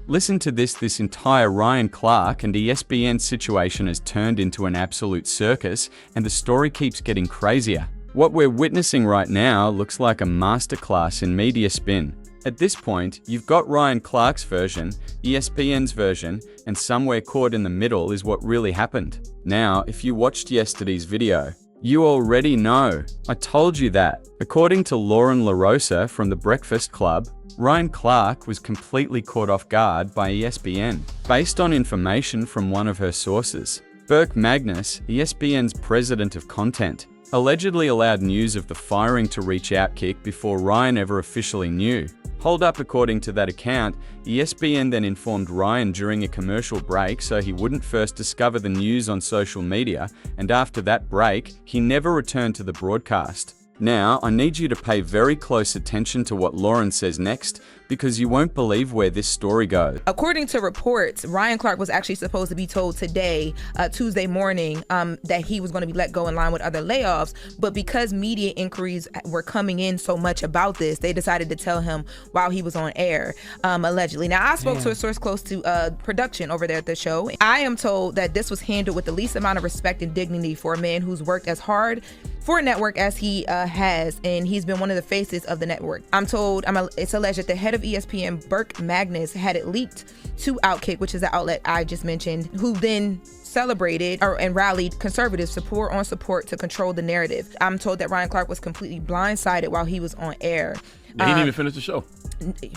Listen to this. This entire Ryan Clark and ESPN situation has turned into an absolute circus, and the story keeps getting crazier. What we're witnessing right now looks like a masterclass in media spin. At this point, you've got Ryan Clark's version, ESPN's version, and somewhere caught in the middle is what really happened. Now, if you watched yesterday's video, you already know. I told you that. According to Lauren LaRosa from The Breakfast Club, Ryan Clark was completely caught off guard by ESPN, based on information from one of her sources. Burke Magnus, ESPN's president of content, allegedly allowed news of the firing to reach Outkick before Ryan ever officially knew. Hold up, according to that account, ESPN then informed Ryan during a commercial break so he wouldn't first discover the news on social media, and after that break, he never returned to the broadcast. Now, I need you to pay very close attention to what Lauren says next, because you won't believe where this story goes. According to reports, Ryan Clark was actually supposed to be told today, Tuesday morning, that he was going to be let go in line with other layoffs. But because media inquiries were coming in so much about this, they decided to tell him while he was on air, allegedly. Now, I spoke to a source close to production over there at the show. I am told that this was handled with the least amount of respect and dignity for a man who's worked as hard for a network as he has, and he's been one of the faces of the network. I'm told it's alleged that the head of ESPN, Burke Magnus, had it leaked to Outkick, which is the outlet I just mentioned, who then celebrated and rallied conservative support to control the narrative. I'm told that Ryan Clark was completely blindsided while he was on air. He didn't even finish the show.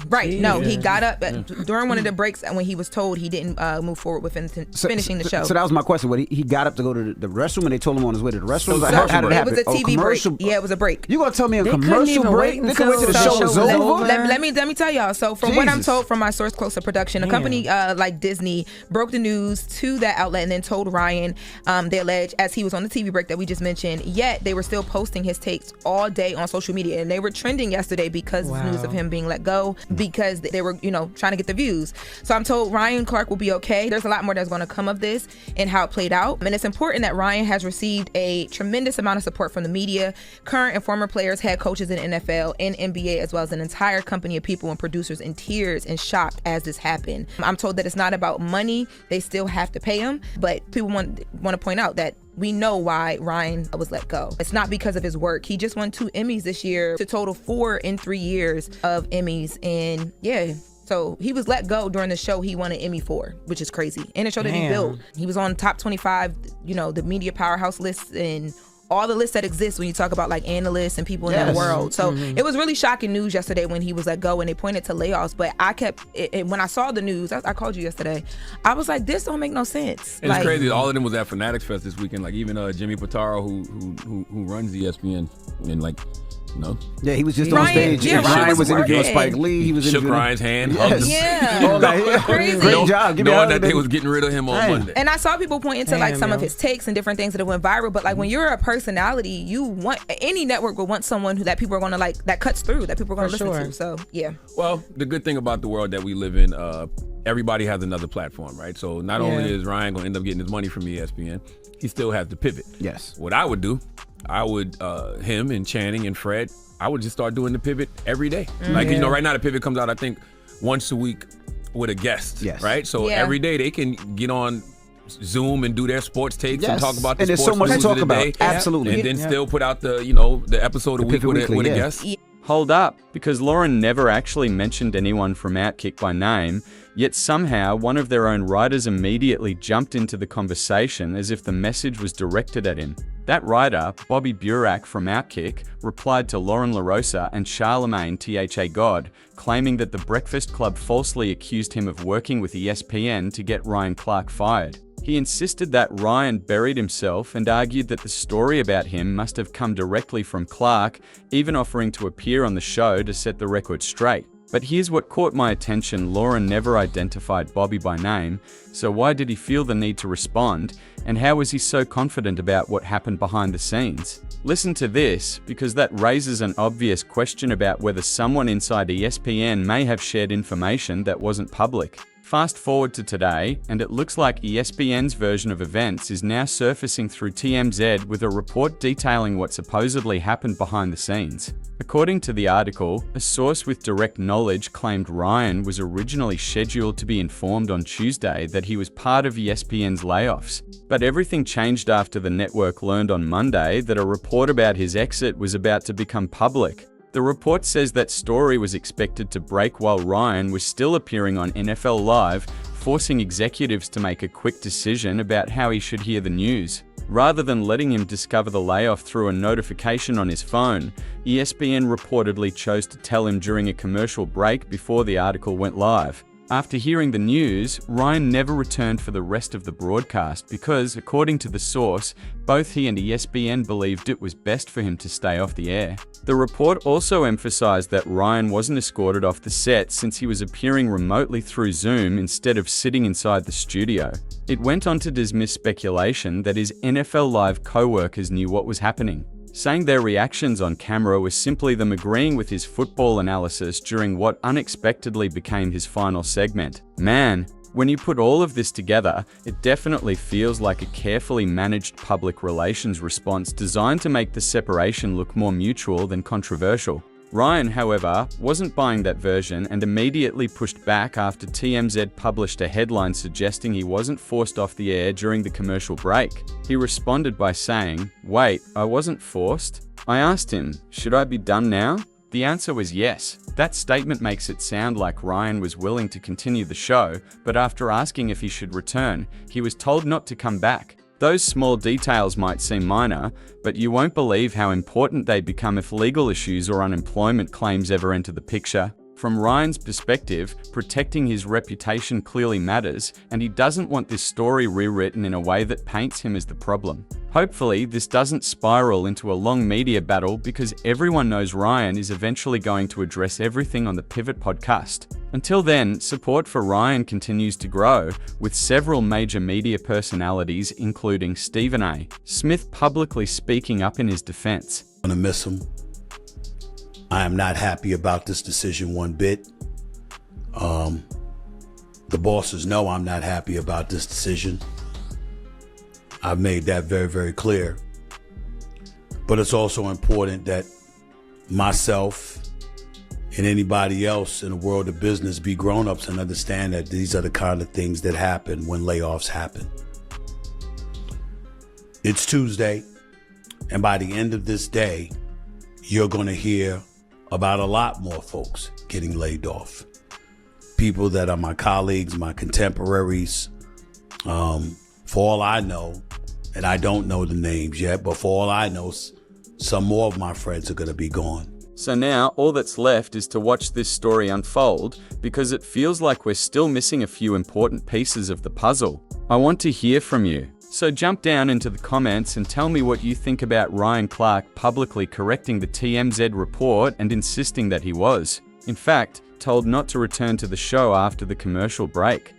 Right. No, he got up during one of the breaks, and when he was told, he didn't move forward with finishing the show. So that was my question. He got up to go to the restroom, and they told him on his way to the restroom? So how did it happen? was a TV break. Yeah, it was a break. You gonna tell me a commercial break? They could wait till the show was over? Let me tell y'all. So from what I'm told from my source close to production, a company like Disney broke the news to that outlet and then told Ryan, they allege, as he was on the TV break that we just mentioned, yet they were still posting his takes all day on social media, and they were trending yesterday because of news of him being let go, because they were, trying to get the views. So I'm told Ryan Clark will be okay. There's a lot more that's going to come of this and how it played out. And it's important that Ryan has received a tremendous amount of support from the media, current and former players, head coaches in NFL and NBA, as well as an entire company of people and producers in tears and shocked as this happened. I'm told that it's not about money. They still have to pay him, but people want to point out that we know why Ryan was let go. It's not because of his work. He just won 2 Emmys this year to total 4 in 3 years of Emmys. And so he was let go during the show he won an Emmy for, which is crazy. And it showed that he built. He was on top 25, the media powerhouse lists and all the lists that exist when you talk about like analysts and people in that world. So it was really shocking news yesterday when he was let go and they pointed to layoffs. But I kept, when I saw the news, I called you yesterday, I was like, this don't make no sense. And it's crazy. All of them was at Fanatics Fest this weekend. Like even Jimmy Pitaro, who runs ESPN, and yeah, he was just on stage. Yeah, Ryan was interviewing Spike Lee. He was shook Ryan's hand. Crazy. Great job. Knowing that they was getting rid of him on Monday. And I saw people pointing to some of his takes and different things that went viral. But like when you're a personality, you want any network will want someone that people are going to like, that cuts through, that people are going to listen to. So yeah. Well, the good thing about the world that we live in, everybody has another platform, right? So not only is Ryan going to end up getting his money from ESPN, he still has to pivot. Yes. What I would do, him and Channing and Fred, I would just start doing the pivot every day. Like, right now the pivot comes out, I think, once a week with a guest, right? So every day they can get on Zoom and do their sports takes and talk about the sports so much news to talk of the day. about. Absolutely. And then still put out the, the episode a week with a guest. Hold up, because Lauren never actually mentioned anyone from Outkick by name, yet somehow one of their own writers immediately jumped into the conversation as if the message was directed at him. That writer, Bobby Burak from Outkick, replied to Lauren LaRosa and Charlemagne THA God, claiming that the Breakfast Club falsely accused him of working with ESPN to get Ryan Clark fired. He insisted that Ryan buried himself and argued that the story about him must have come directly from Clark, even offering to appear on the show to set the record straight. But here's what caught my attention. Lauren never identified Bobby by name, so why did he feel the need to respond? And how was he so confident about what happened behind the scenes? Listen to this, because that raises an obvious question about whether someone inside ESPN may have shared information that wasn't public. Fast forward to today, and it looks like ESPN's version of events is now surfacing through TMZ with a report detailing what supposedly happened behind the scenes. According to the article, a source with direct knowledge claimed Ryan was originally scheduled to be informed on Tuesday that he was part of ESPN's layoffs. But everything changed after the network learned on Monday that a report about his exit was about to become public. The report says that story was expected to break while Ryan was still appearing on NFL Live, forcing executives to make a quick decision about how he should hear the news. Rather than letting him discover the layoff through a notification on his phone, ESPN reportedly chose to tell him during a commercial break before the article went live. After hearing the news, Ryan never returned for the rest of the broadcast because, according to the source, both he and ESPN believed it was best for him to stay off the air. The report also emphasized that Ryan wasn't escorted off the set since he was appearing remotely through Zoom instead of sitting inside the studio. It went on to dismiss speculation that his NFL Live co-workers knew what was happening, saying their reactions on camera was simply them agreeing with his football analysis during what unexpectedly became his final segment. Man, when you put all of this together, it definitely feels like a carefully managed public relations response designed to make the separation look more mutual than controversial. Ryan, however, wasn't buying that version and immediately pushed back after TMZ published a headline suggesting he wasn't forced off the air during the commercial break. He responded by saying, "Wait, I wasn't forced?" I asked him, "Should I be done now?" The answer was yes. That statement makes it sound like Ryan was willing to continue the show, but after asking if he should return, he was told not to come back. Those small details might seem minor, but you won't believe how important they become if legal issues or unemployment claims ever enter the picture. From Ryan's perspective, protecting his reputation clearly matters, and he doesn't want this story rewritten in a way that paints him as the problem. Hopefully, this doesn't spiral into a long media battle because everyone knows Ryan is eventually going to address everything on the Pivot podcast. Until then, support for Ryan continues to grow, with several major media personalities, including Stephen A. Smith, publicly speaking up in his defense. I'm gonna miss him. I am not happy about this decision one bit. The bosses know I'm not happy about this decision. I've made that very, very clear. But it's also important that myself and anybody else in the world of business be grown-ups and understand that these are the kind of things that happen when layoffs happen. It's Tuesday, and by the end of this day, you're going to hear about a lot more folks getting laid off. People that are my colleagues, my contemporaries. For all I know, and I don't know the names yet, but for all I know, some more of my friends are going to be gone. So now, all that's left is to watch this story unfold, because it feels like we're still missing a few important pieces of the puzzle. I want to hear from you. So jump down into the comments and tell me what you think about Ryan Clark publicly correcting the TMZ report and insisting that he was, in fact, told not to return to the show after the commercial break.